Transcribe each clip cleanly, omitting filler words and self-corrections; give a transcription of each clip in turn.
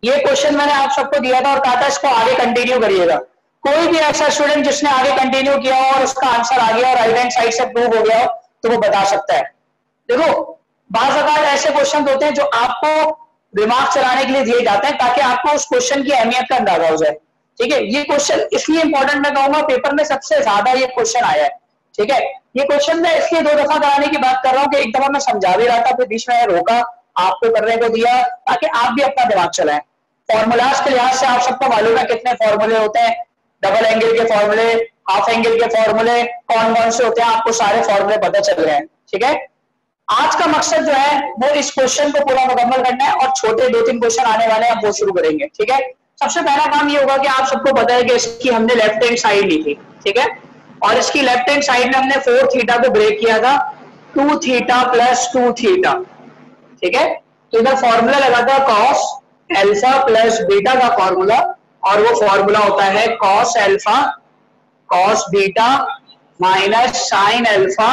ये क्वेश्चन मैंने आप सबको दिया था और कहा था इसको आगे कंटिन्यू करिएगा। कोई भी ऐसा स्टूडेंट जिसने आगे कंटिन्यू किया हो और उसका आंसर आ गया और राइट हैंड साइड से प्रूव हो गया हो तो वो बता सकता है। देखो बाज़ औक़ात ऐसे क्वेश्चन होते हैं जो आपको दिमाग चलाने के लिए दिए जाते हैं ताकि आपको उस क्वेश्चन की अहमियत का अंदाजा हो जाए। ठीक है, ये क्वेश्चन इसलिए इंपॉर्टेंट मैं कहूंगा, पेपर में सबसे ज्यादा ये क्वेश्चन आया है। ठीक है, ये क्वेश्चन मैं इसलिए 2 दफा कराने की बात कर रहा हूँ कि एक दफा मैं समझा भी रहा था फिर बीच में रोका, आपको करने को दिया ताकि आप भी अपना दिमाग चलाएं। फॉर्मूलाज के लिहाज से आप सबको मालूम है कितने फॉर्मूले होते हैं, डबल एंगल के फॉर्मूले, हाफ एंगल के फॉर्मूले, कौन कौन से होते हैं, आपको सारे फॉर्मूले पता चल रहे हैं। ठीक है, आज का मकसद जो है वो इस क्वेश्चन को पूरा मुकम्मल करना है और छोटे 2-3 क्वेश्चन आने वाले हैं, आप वो शुरू करेंगे। ठीक है, सबसे पहला काम ये होगा कि आप सबको पता है कि इसकी हमने लेफ्ट हैंड साइड ली थी। ठीक है, और इसकी लेफ्ट हैंड साइड में हमने 4 थीटा को ब्रेक किया था 2 थीटा प्लस 2 थीटा। ठीक है, तो इधर फॉर्मूला लगा था कॉस अल्फा प्लस बीटा का फॉर्मूला, और वो फॉर्मूला होता है cos alpha cos beta minus sine alpha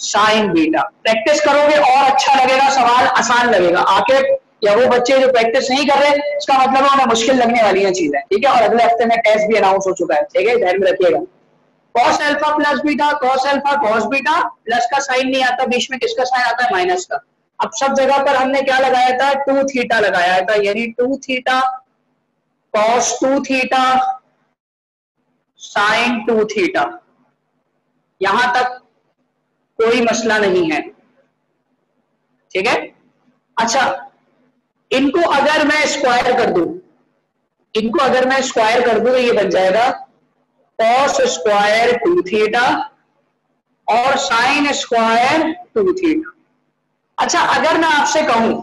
sine beta. Practice करोगे और अच्छा लगेगा, सवाल आसान लगेगा। आके या वो बच्चे जो प्रैक्टिस नहीं कर रहे, इसका मतलब है उन्हें मुश्किल लगने वाली है चीजें। ठीक है, और अगले हफ्ते में टेस्ट भी अनाउंस हो चुका है। ठीक है, ध्यान में रखिएगा। Cos alpha plus beta, cos alpha cos beta, plus का साइन नहीं आता, बीच में किसका साइन आता है, माइनस का। अब सब जगह पर हमने क्या लगाया था, 2 थीटा लगाया था, यानी 2 theta cos 2 theta sine 2 theta. यहां तक कोई मसला नहीं है। ठीक है, अच्छा इनको अगर मैं स्क्वायर कर दूं, इनको अगर मैं स्क्वायर कर दूं तो ये बन जाएगा कॉस स्क्वायर 2 थीटा और साइन स्क्वायर 2 थीटा। अच्छा अगर मैं आपसे कहूं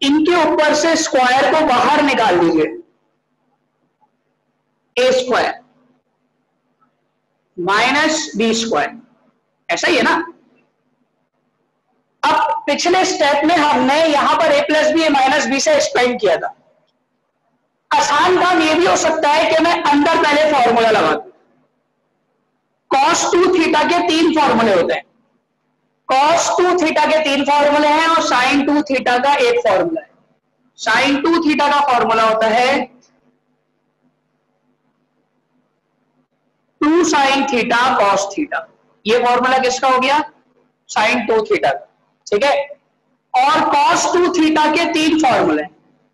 इनके ऊपर से स्क्वायर को बाहर निकाल दीजिए, ए स्क्वायर माइनस बी स्क्वायर, ऐसा ही है ना। अब पिछले स्टेप में हमने यहां पर a plus B minus B से एक्सपेंड किया था। आसान काम ये भी हो सकता है कि मैं अंदर पहले फॉर्मूला लगा दूं। cos 2 थीटा के 3 फॉर्मूले होते हैं, cos 2 थीटा के 3 फॉर्मूले हैं और sin 2 थीटा का एक फॉर्मूला है। sin 2 थीटा का फॉर्मूला होता है 2 sin थीटा cos थीटा। ये फॉर्मूला किसका हो गया, sin 2 थीटा का। ठीक है, और cos 2 थीटा के 3 फॉर्मूले।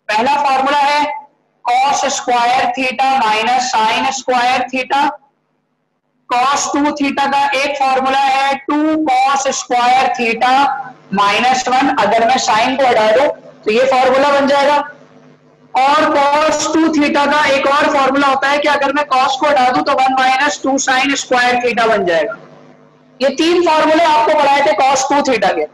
पहला फॉर्मूला है cos square theta minus sign square theta. cos 2 theta का एक फॉर्मूला है 2 cos स्क्वायर थीटा माइनस 1। अगर मैं साइन को हटा दूं तो ये फॉर्मूला बन जाएगा। और cos 2 थीटा का एक और फॉर्मूला होता है कि अगर मैं cos को हटा दूं तो 1 माइनस 2 साइन स्क्वायर थीटा बन जाएगा। ये 3 फॉर्मूले आपको पढ़ाए थे cos 2 थीटा के।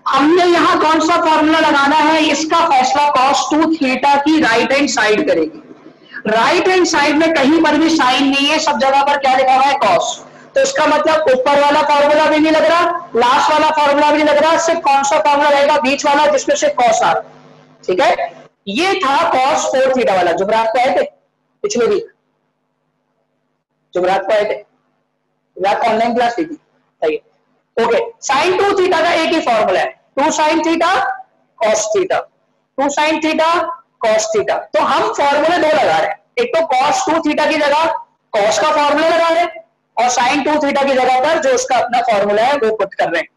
हमने यहां कौन सा फॉर्मूला लगाना है, इसका फैसला cos 2 थीटा की राइट हैंड साइड करेगी। राइट हैंड साइड में कहीं पर भी साइन नहीं है, सब जगह पर क्या लिखा हुआ है, cos। तो इसका मतलब ऊपर वाला फॉर्मूला भी नहीं लग रहा, लास्ट वाला फॉर्मूला भी नहीं लग रहा, सिर्फ कौन सा फॉर्मूला रहेगा, बीच वाला जिसमें से cos आ रहा। ठीक है, ये था cos 4 थीटा वाला। जुमरात को आए थे पिछले वीक, जुमरात को आए थे, जुमरात ऑनलाइन क्लास थी। सही है, ओके। sin 2 थीटा का एक ही फॉर्मूला है, 2 sin theta cos theta, 2 sin theta cos theta. तो हम फॉर्मूले 2 लगा रहे हैं, एक तो cos 2 थीटा की जगह cos का फॉर्मूला लगा रहे हैं और sin 2 थीटा की जगह पर जो उसका अपना फॉर्मूला है वो पुट कर रहे हैं।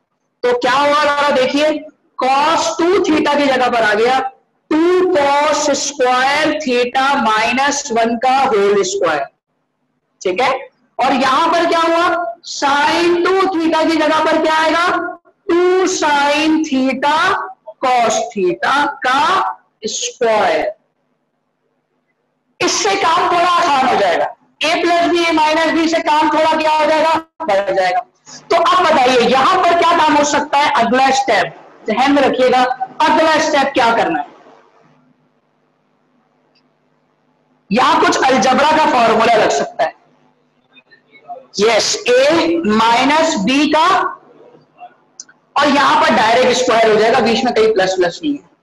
तो क्या हुआ जरा देखिए, cos 2 थीटा की जगह पर आ गया 2 cos स्क्वायर थीटा माइनस 1 का होल स्क्वायर। ठीक है, और यहां पर क्या हुआ, sin 2 थीटा की जगह पर क्या आएगा, 2 sin थीटा cos थीटा का स्क्वायर। इससे काम थोड़ा आसान हो जाएगा, a plus B minus B से काम थोड़ा क्या हो जाएगा, बढ़ जाएगा। तो अब बताइए यहां पर क्या काम हो सकता है, अगला स्टेप ध्यान में रखिएगा, अगला स्टेप क्या करना है। यहां कुछ अलजबरा का फॉर्मूला लग सकता है, यस, a माइनस बी का, और यहां पर डायरेक्ट स्क्वायर हो जाएगा, बीच में कहीं प्लस प्लस नहीं है।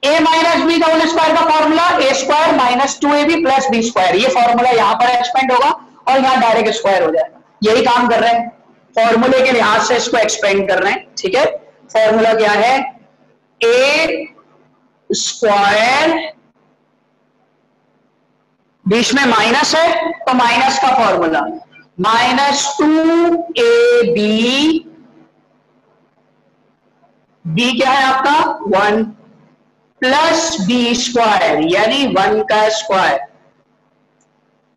a माइनस बी का होल स्क्वायर का formula a square minus 2ab plus B square. ये फॉर्मूला यहां पर एक्सपेंड होगा और यहां डायरेक्ट स्क्वायर हो जाएगा। यही काम कर रहे हैं, फॉर्मूले के लिहाज से इसको एक्सपेंड कर रहे हैं। ठीक है, फॉर्मूला क्या है, a स्क्वायर बीच में माइनस है तो माइनस का फॉर्मूला -2ab, b क्या है आपका 1 प्लस बी स्क्वायर यानी 1 का स्क्वायर।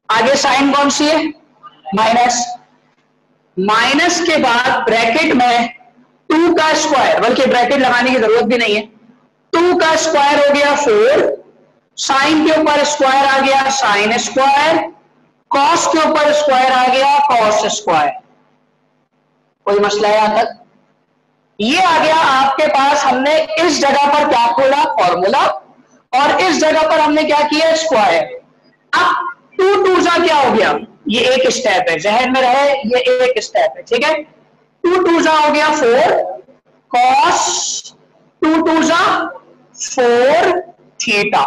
आगे साइन कौन सी है माइनस, माइनस के बाद ब्रैकेट में 2 का स्क्वायर, बल्कि ब्रैकेट लगाने की जरूरत भी नहीं है, 2 का स्क्वायर हो गया 4, साइन के ऊपर स्क्वायर आ गया साइन स्क्वायर, कॉस के ऊपर स्क्वायर आ गया कॉस स्क्वायर। कोई मसला है यहां तक? ये आ गया आपके पास, हमने इस जगह पर क्या खोला फॉर्मूला, और इस जगह पर हमने क्या किया स्क्वायर। अब 2 2 जा क्या हो गया, ये एक स्टेप है, जहन में रहे ये एक स्टेप है, ठीक है। 2 2 जा हो गया 4 कॉस 2 2 जा 4 थीटा,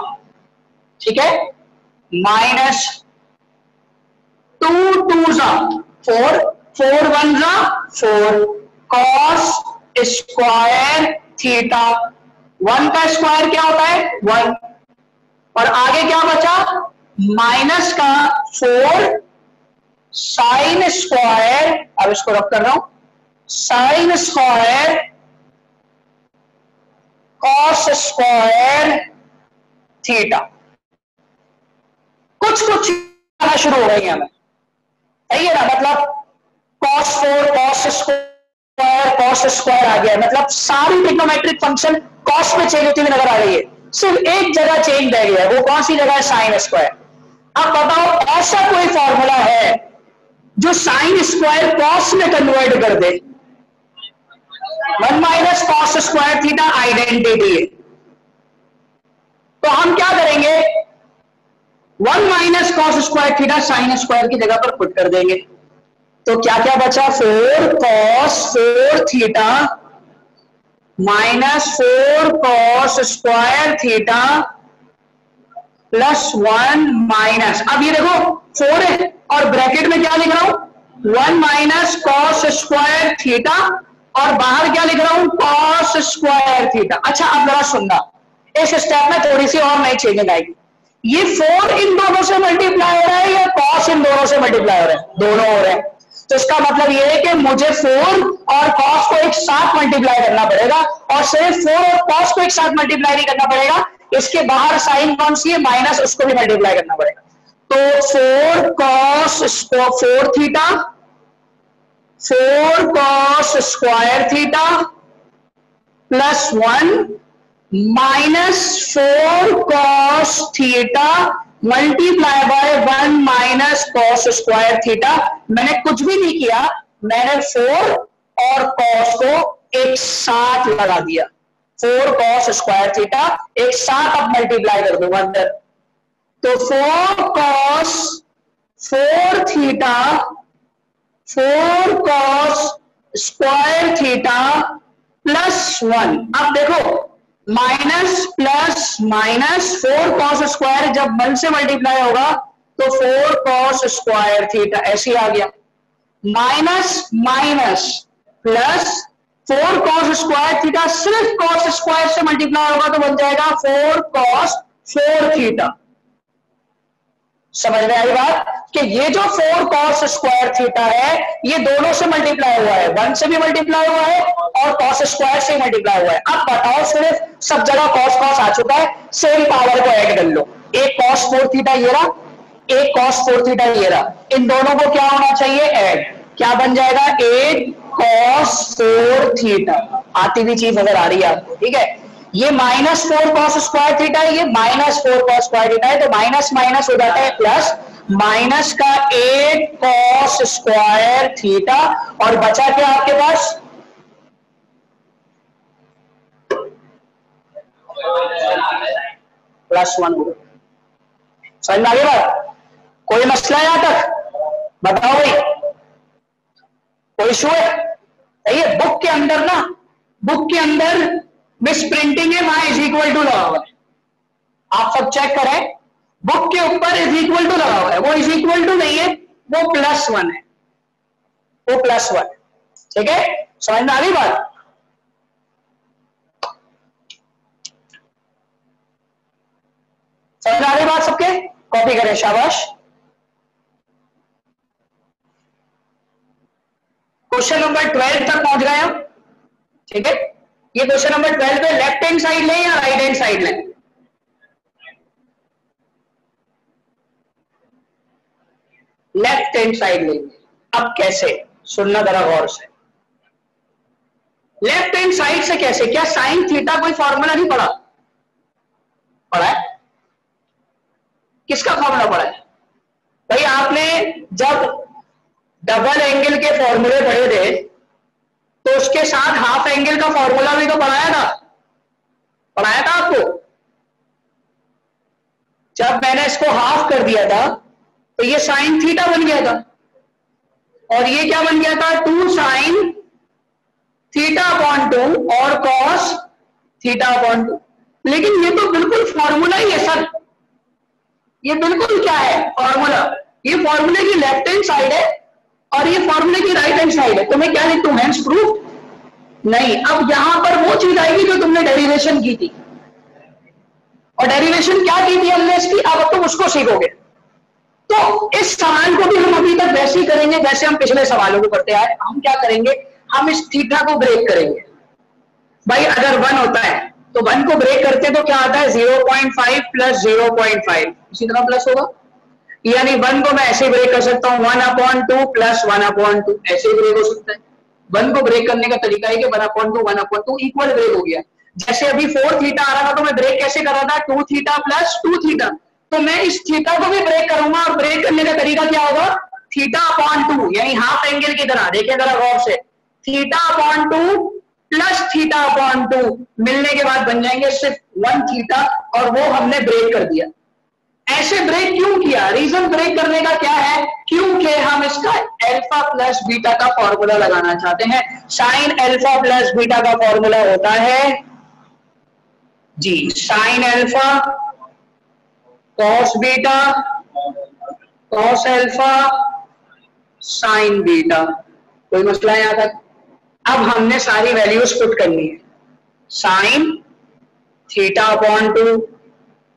ठीक है, माइनस 2 2 जा 4 4 1 जा 4 कॉस स्क्वायर थीटा, 1 का स्क्वायर क्या होता है 1, और आगे क्या बचा माइनस का 4 साइन स्क्वायर, अब इसको रख कर रहा हूं sine square cos square theta. कुछ कुछ शुरू हो गई हमें, सही है ना, मतलब cos 4 cos स्क्वायर आ गया, मतलब सारी ट्रिग्नोमेट्रिक फंक्शन cos में चेंज होती हुई नजर आ रही है, सिर्फ एक जगह चेंज रह गया है, वो कौन सी जगह है साइन स्क्वायर। अब बताओ ऐसा कोई फॉर्मूला है जो साइन स्क्वायर कॉस में कन्वर्ट कर दे, 1 minus cos square theta identity है, तो हम क्या करेंगे 1 minus cos square theta sine square की जगह पर पुट कर देंगे, तो क्या क्या बचा 4 cos 4 theta minus 4 cos square theta plus 1 minus, अब ये देखो 4 है और ब्रैकेट में क्या लिख रहा हूं 1 माइनस कॉस स्क्वायर थीटा, और बाहर क्या लिख रहा हूं कॉस स्क्वायर थीटा। अच्छा अब जरा सुनना, इस स्टेप में थोड़ी सी और नई चेंजिंग आएगी, ये 4 इन दोनों से मल्टीप्लाई हो रहा है या कॉस इन दोनों से मल्टीप्लाई हो रहा है, दोनों हो रहे हैं, तो इसका मतलब ये है कि मुझे 4 और cos को एक साथ मल्टीप्लाई करना पड़ेगा, और सिर्फ 4 और cos को एक साथ मल्टीप्लाई नहीं करना पड़ेगा, इसके बाहर साइन कौन सी है माइनस, उसको भी मल्टीप्लाई करना पड़ेगा, तो 4 cos 4 theta 4 cos square theta plus 1 minus 4 cos theta multiply by 1 minus cos square theta. मैंने कुछ भी नहीं किया, मैंने 4 और cos को एक साथ लगा दिया, 4 cos स्क्वायर थीटा एक साथ अब मल्टीप्लाई कर दूंगा अंदर, तो 4 cos 4 theta 4 cos square theta plus 1, अब देखो minus plus minus 4 cos square जब 1 से मल्टीप्लाई होगा तो 4 cos स्क्वायर थीटा ऐसे आ गया, minus minus plus 4 cos square theta सिर्फ cos स्क्वायर से मल्टीप्लाई होगा तो बन जाएगा 4 cos 4 थीटा। समझ में आई बात कि ये जो 4 cos स्क्वायर थीटा है ये दोनों से मल्टीप्लाई हुआ है, 1 से भी मल्टीप्लाई हुआ है और cos स्क्वायर से मल्टीप्लाई हुआ है। अब बताओ सिर्फ सब जगह cos cos आ चुका है, सेम पावर को ऐड कर लो, एक cos 4 थीटा ये रहा, एक cos 4 थीटा ये रहा, इन दोनों को क्या होना चाहिए ऐड, क्या बन जाएगा 8 cos 4 थीटा, आती हुई चीज नजर आ रही है आपको, ठीक है। ये माइनस 4 cos स्क्वायर थीटा है, ये माइनस 4 cos स्क्वायर थीटा है, तो माइनस माइनस हो जाता है प्लस, माइनस का 8 cos स्क्वायर थीटा, और बचा क्या आपके पास प्लस 1 हो। समझ में आ गई बात? कोई मसला है यहां तक बताओ भाई, कोई इशू है? ये बुक के अंदर ना, बुक के अंदर मिस प्रिंटिंग है, वहां इज इक्वल टू लगा हुआ है, आप सब चेक करें, बुक के ऊपर इज इक्वल टू लगा हुआ है, वो इज इक्वल टू नहीं है, वो प्लस 1 है, वो प्लस 1, ठीक है। समझ में आ गई बात? समझ में आ गई बात सबके? कॉपी करें, शाबाश। क्वेश्चन नंबर 12 तक पहुंच गए हम, ठीक है। ये क्वेश्चन नंबर 12 पे लेफ्ट हैंड साइड लें या राइट हैंड साइड लें? लेफ्ट हैंड साइड लेंगे। अब कैसे, सुनना जरा गौर से। लेफ्ट हैंड साइड से कैसे? क्या साइन थीटा कोई फॉर्मूला नहीं पढ़ा? पढ़ा है? किसका फॉर्मूला पढ़ा है भाई? आपने जब डबल एंगल के फॉर्मूले पढ़े थे तो उसके साथ हाफ एंगल का फॉर्मूला भी तो पढ़ाया था, पढ़ाया था आपको। जब मैंने इसको हाफ कर दिया था तो ये साइन थीटा बन गया था, और ये क्या बन गया था? 2 साइन थीटा अपॉन 2 और कॉस थीटा अपॉन 2। लेकिन ये तो बिल्कुल फॉर्मूला ही है सर, ये बिल्कुल क्या है? फॉर्मूला। ये फॉर्मूले की लेफ्ट हैंड साइड है और ये फॉर्मूले की राइट हैंड साइड है, तो मैं क्या लिखूं? Hence proof? नहीं। अब यहां पर वो चीज आएगी जो तुमने डेरिवेशन की थी, और डेरिवेशन क्या की थी हमने इसकी, अब तुम उसको सीखोगे। तो इस सवाल को भी हम अभी तक वैसे ही करेंगे जैसे हम पिछले सवालों को करते आए। हम क्या करेंगे? हम इस थीटा को ब्रेक करेंगे भाई। अगर 1 होता है तो 1 को ब्रेक करते तो क्या आता है? 0.5 प्लस 0.5, इसी तरह प्लस होगा। यानी 1 को मैं ऐसे ब्रेक कर सकता हूं 1/2 प्लस 1/2, ऐसे ही ब्रेक हो सकता है। 1 को ब्रेक करने का तरीका है कि 1/2 इक्वल ब्रेक हो गया। जैसे अभी 4 थीटा आ रहा था तो मैं ब्रेक कैसे कर रहा था? 2 थीटा प्लस 2 थीटा। तो मैं इस थीटा को भी ब्रेक करूंगा, और ब्रेक करने का तरीका क्या होगा? थीटा अपॉन 2, यानी हाफ एंगल की तरह। देखिए जरा गौर से, theta upon 2 plus theta upon 2 मिलने के बाद बन जाएंगे सिर्फ 1 थीटा, और वो हमने ब्रेक कर दिया। ऐसे ब्रेक क्यों किया? रीजन ब्रेक करने का क्या है? क्योंकि हम इसका अल्फा प्लस बीटा का फॉर्मूला लगाना चाहते हैं। साइन अल्फा प्लस बीटा का फॉर्मूला होता है जी sine alpha cos beta cos alpha sine beta. कोई मसला है यहां तक? अब हमने सारी वैल्यूज पुट करनी है। Sine theta upon 2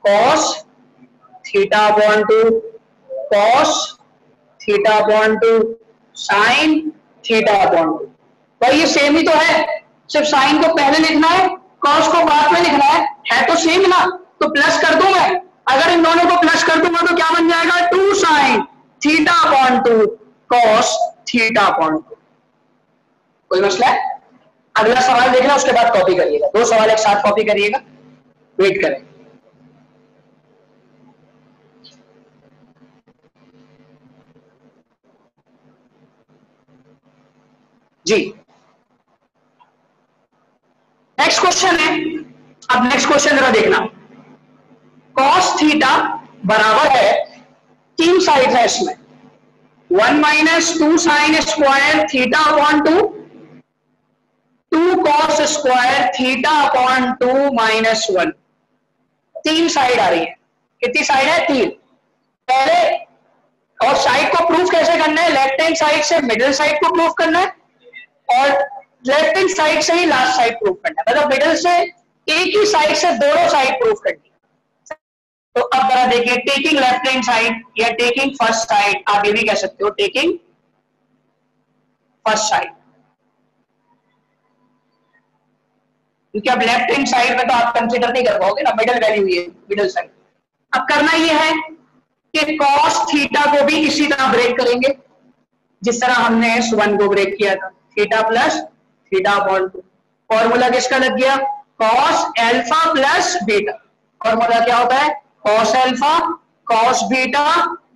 cos theta upon 2 cos theta upon 2 sine theta upon 2। भाई ये सेम ही तो है, सिर्फ साइन को पहले लिखना है, कॉस को बाद में लिखना है तो सेम ना। तो प्लस कर दूं मैं, अगर इन दोनों को प्लस कर दूंगा तो क्या बन जाएगा? 2 sine theta upon 2 cos theta upon 2। कोई मसला है? अगला सवाल देखना, उसके बाद कॉपी करिएगा। 2 सवाल एक साथ कॉपी करिएगा, वेट करें। जी नेक्स्ट क्वेश्चन है। अब नेक्स्ट क्वेश्चन जरा देखना। कॉस थीटा बराबर है, 3 साइड है इसमें, 1 minus 2 sine square theta upon 2, 2 cos square theta upon 2 minus 1। 3 side आ रही है। कितनी साइड है? 3। पहले और साइड को प्रूफ कैसे करना है? लेफ्ट हैंड साइड से मिडिल साइड को प्रूफ करना है, और लेफ्ट हैंड साइड से ही लास्ट साइड प्रूफ करना है। मतलब मिडिल से एक ही साइड से दोनों साइड प्रूफ करनी है। तो अब जरा देखिए, टेकिंग लेफ्ट हैंड साइड या टेकिंग फर्स्ट साइड, आप ये भी कह सकते हो टेकिंग फर्स्ट साइड, क्योंकि अब लेफ्ट हैंड साइड में तो आप कंसीडर नहीं कर पाओगे ना, मिडिल वैल्यू ये मिडिल साइड। अब करना ये है कि कॉस थीटा को भी इसी तरह ब्रेक करेंगे जिस तरह हमने इस 1 को ब्रेक किया था, theta plus theta upon 2। Formula किसका लग गया? Cos alpha plus beta. Formula क्या होता है? Cos alpha cos beta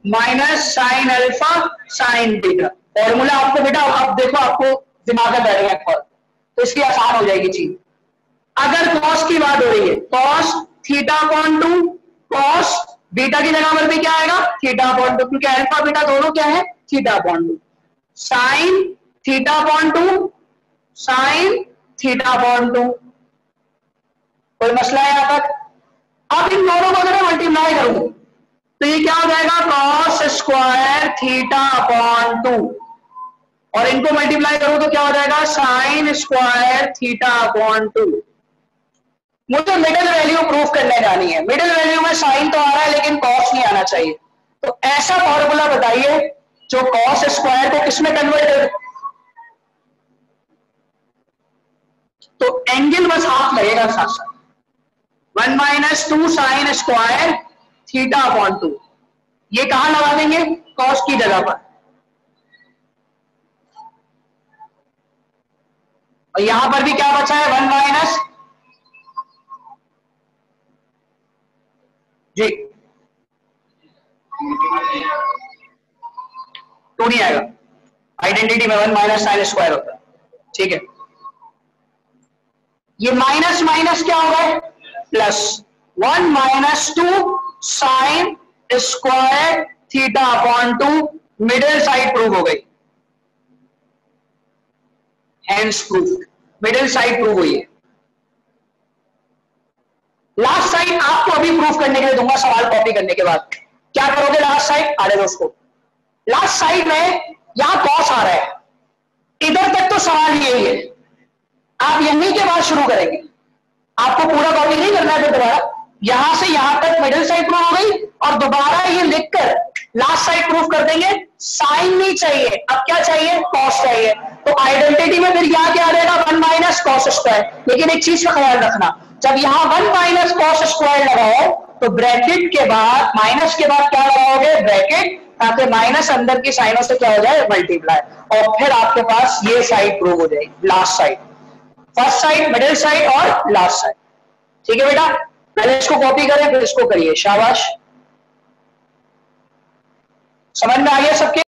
minus sine alpha sine beta. Formula आपको बेटा अब देखो, आपको दिमाग में बैठ गया, तो इसकी आसान हो जाएगी चीज। अगर कॉस की बात हो रही है, cos theta upon 2, cos beta की जगह पर भी क्या आएगा? थीटा अपॉन 2, क्योंकि अल्फा बीटा दोनों क्या है? Theta upon 2। Sine theta upon 2 sine theta upon 2। कोई मसला है यहां तक? अब इन दोनों को अगर मैं मल्टीप्लाई करूं तो ये क्या हो जाएगा? कॉस स्क्वायर थीटा अपॉन 2, और इनको मल्टीप्लाई करूं तो क्या हो जाएगा? Sign square theta upon 2। मुझे मिडिल वैल्यू प्रूफ करने जानी है। मिडिल वैल्यू में साइन तो आ रहा है लेकिन कॉस नहीं आना चाहिए। तो ऐसा फॉर्मूला बताइए जो कॉस स्क्वायर को किसमें कन्वर्ट कर, तो एंगल बस हाफ लगेगा साथ साथ, 1 minus 2 sine square theta upon 2। ये कहां लगा देंगे, कॉस की जगह पर, और यहां पर भी क्या बचा है, 1 माइनस, जी 2 नहीं आएगा, आइडेंटिटी में 1 माइनस साइन स्क्वायर होता है, ठीक है। ये माइनस माइनस क्या होगा, plus, 1 minus 2 sine square theta upon 2, middle side prove हो गई, hands proof, middle side prove हुई है। लास्ट साइड आपको अभी प्रूफ करने के लिए दूंगा, सवाल कॉपी करने के बाद। क्या करोगे लास्ट साइड, आगे दोस्तों, लास्ट साइड में यहां कॉस आ रहा है, इधर तक तो सवाल यही है, आप यहीं के बाद शुरू करेंगे, आपको पूरा कॉपी नहीं करना है। फिर दोबारा यहां से यहां तक मिडिल साइड प्रूफ हो गई, और दोबारा ये लिखकर लास्ट साइड प्रूफ कर देंगे। साइन नहीं चाहिए, अब क्या चाहिए, कॉस चाहिए। तो आइडेंटिटी में फिर यहां क्या आ जाएगा, 1 माइनस कॉस स्क्वायर। लेकिन एक चीज का ख्याल रखना, जब यहां 1 माइनस कॉस स्क्वायर लगाओ तो ब्रैकेट के बाद, माइनस के बाद क्या लगाओगे, ब्रैकेट, ताकि माइनस अंदर की साइनों से क्या हो जाए, मल्टीप्लाई, और फिर आपके पास ये साइड प्रूव हो जाएगी, last side, first side, middle side और लास्ट साइड। ठीक है बेटा, पहले इसको कॉपी करें फिर इसको करिए, शाबाश। समझ में आ गया सबके।